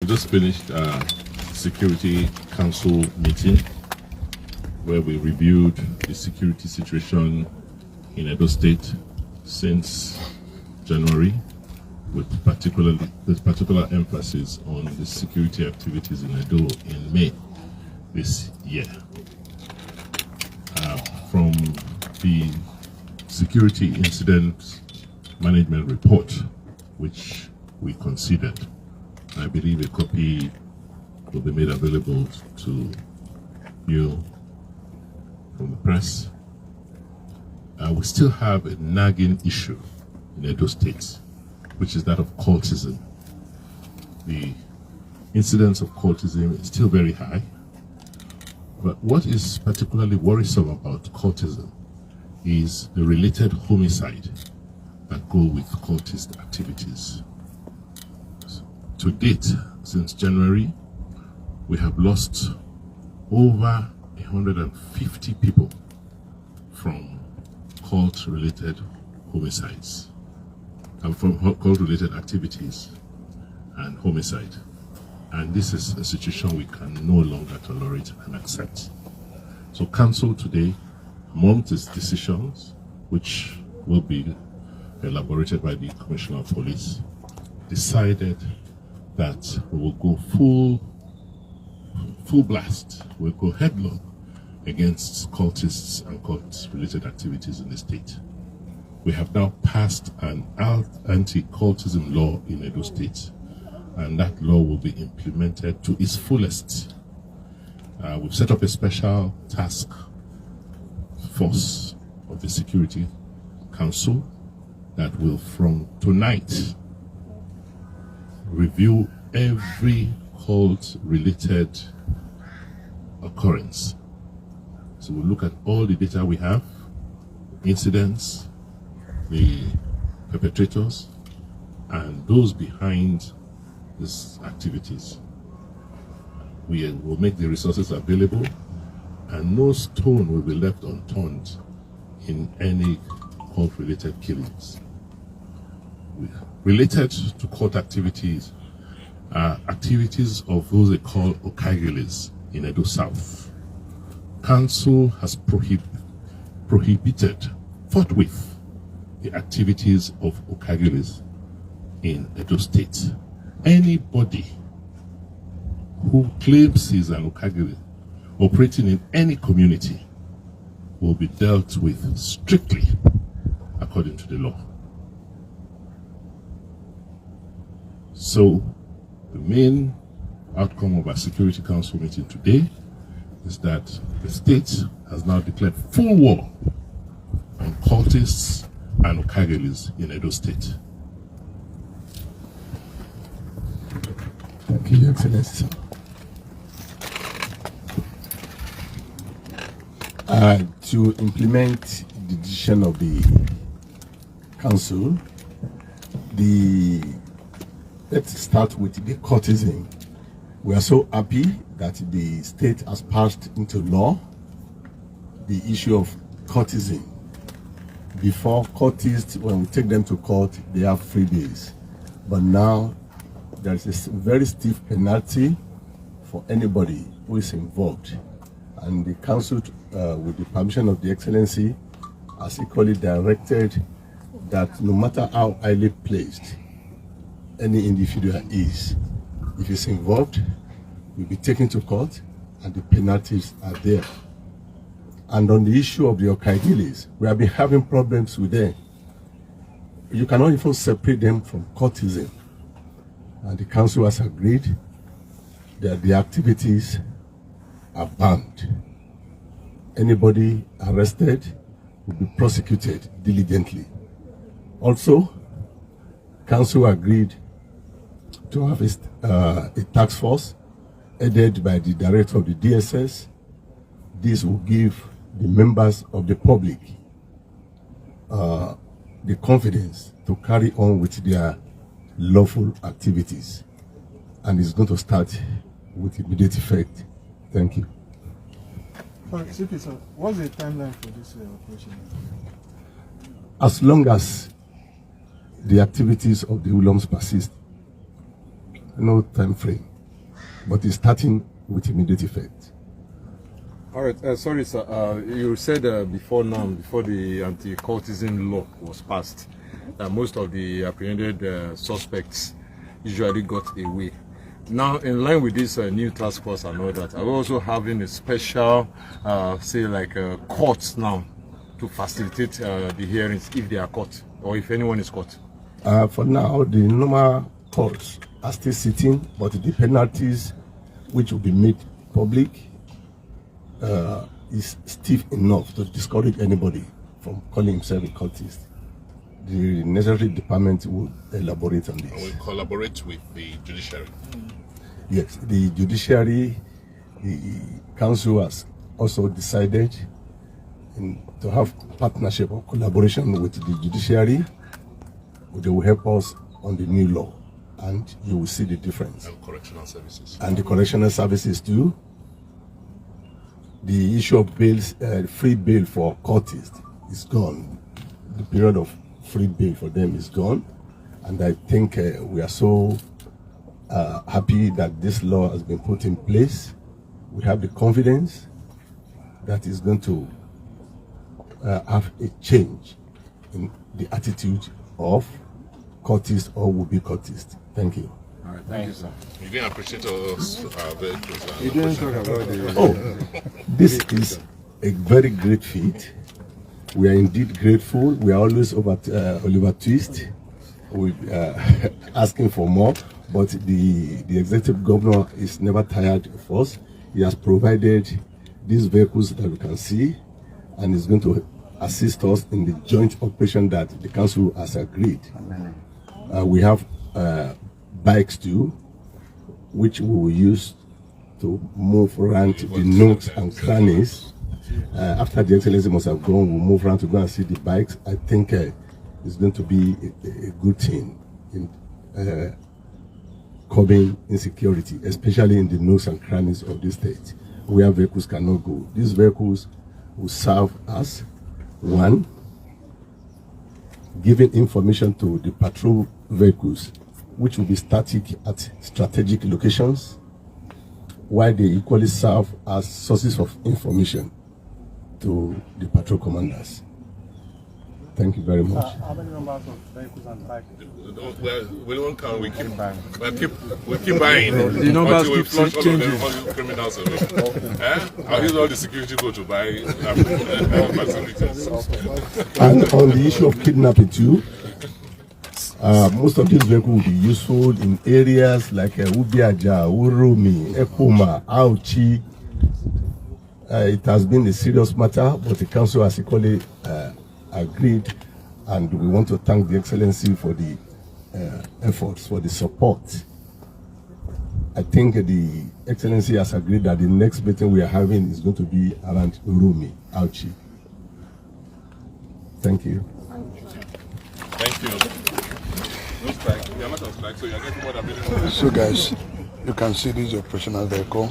just finished a Security Council meeting where we reviewed the security situation in Edo State since January, with particular emphasis on the security activities in Edo in May this year. From the security incident management report, which we considered, I believe a copy will be made available to you from the press. We still have a nagging issue in Edo State, which is that of cultism. The incidence of cultism is still very high, but what is particularly worrisome about cultism is the related homicide that go with cultist activities. To date, since January, we have lost over 150 people from cult-related homicides, and from cult-related activities and homicide. And this is a situation we can no longer tolerate and accept. So Council today, among its decisions, which will be elaborated by the Commissioner of Police, decided that we will go full blast, we'll go headlong against cultists and cult-related activities in the state. We have now passed an anti-cultism law in Edo State, and that law will be implemented to its fullest. We've set up a special task force of the Security Council that will, from tonight, review every cult-related occurrence. So we'll look at all the data we have, incidents, the perpetrators, and those behind these activities. We will make the resources available, and no stone will be left unturned in any cult-related killings. Related to cult activities are activities of those they call okaigheles in Edo South. Council has prohibited forthwith the activities of okaigheles in Edo State. Anybody who claims he's an okaigheles operating in any community will be dealt with strictly according to the law. So the main outcome of our Security Council meeting today is that the state has now declared full war on cultists and okaigheles in Edo State. Thank you, Your Excellency. To implement the decision of the Council, let's start with the cultism. We are so happy that the state has passed into law the issue of cultism. Before, cultists, when we take them to court, they have 3 days. But now, there is a very stiff penalty for anybody who is involved. And the Council, with the permission of the Excellency, has equally directed that no matter how highly placed any individual is, if he's involved, will be taken to court, and the penalties are there. And on the issue of the okaigheles, we have been having problems with them. You cannot even separate them from cultism. And the Council has agreed that the activities are banned. Anybody arrested will be prosecuted diligently. Also, Council agreed to have a task force headed by the director of the DSS. This will give the members of the public the confidence to carry on with their lawful activities. And it's going to start with immediate effect. Thank you. CP, sir, what's the timeline for this operation? As long as the activities of the Ulams persist, no time frame. but it's starting with immediate effect. All right, sorry, sir. You said before the anti-cultism law was passed, most of the apprehended suspects usually got away. Now, in line with this new task force and all that, are we also having a special, say, like courts now to facilitate the hearings if they are caught or if anyone is caught? For now, the normal courts are still sitting, but the penalties which will be made public is stiff enough to discourage anybody from calling himself a cultist. The necessary department will elaborate on this. And we collaborate with the judiciary. Yes, the judiciary, the council has also decided to have partnership or collaboration with the judiciary. They will help us on the new law, and you will see the difference. And correctional services. And the correctional services too. The issue of bails, free bail for cultists is gone. The period of free bail for them is gone. And I think we are so happy that this law has been put in place. We have the confidence that is going to have a change in the attitude of cultists or would-be cultists. Thank you. All right, thank you, sir. You didn't appreciate us very close. You didn't talk about the... Oh, this is a very great feat. We are indeed grateful. We are always over Oliver Twist. We asking for more, but the executive governor is never tired of us. He has provided these vehicles that we can see, and is going to assist us in the joint operation that the council has agreed. We have bikes too, which we will use to move around the nooks and crannies. After the Excellency must have gone, we'll move around to go and see the bikes. I think it's going to be a good thing in curbing insecurity, especially in the nooks and crannies of the state, where vehicles cannot go. These vehicles will serve as, one, giving information to the patrol vehicles, which will be static at strategic locations, while they equally serve as sources of information to the patrol commanders. Thank you very much. How many numbers of vehicles and bikes? We don't count. We keep buying. The numbers until we keep flush all of changing. them, all the criminals away. I'll use all the security go to buy facilities. And on the issue of kidnapping too, most of these vehicles will be useful in areas like Ubiaja, Urumi, Ekuma, Auchi. It has been a serious matter, but the council has equally agreed, and we want to thank the Excellency for the efforts, for the support. I think the Excellency has agreed that the next meeting we are having is going to be around Urumi, Auchi. Thank you. Thank you. No strike. We are not on strike, so you are getting more than minimum. So guys, you can see this is your operational vehicle.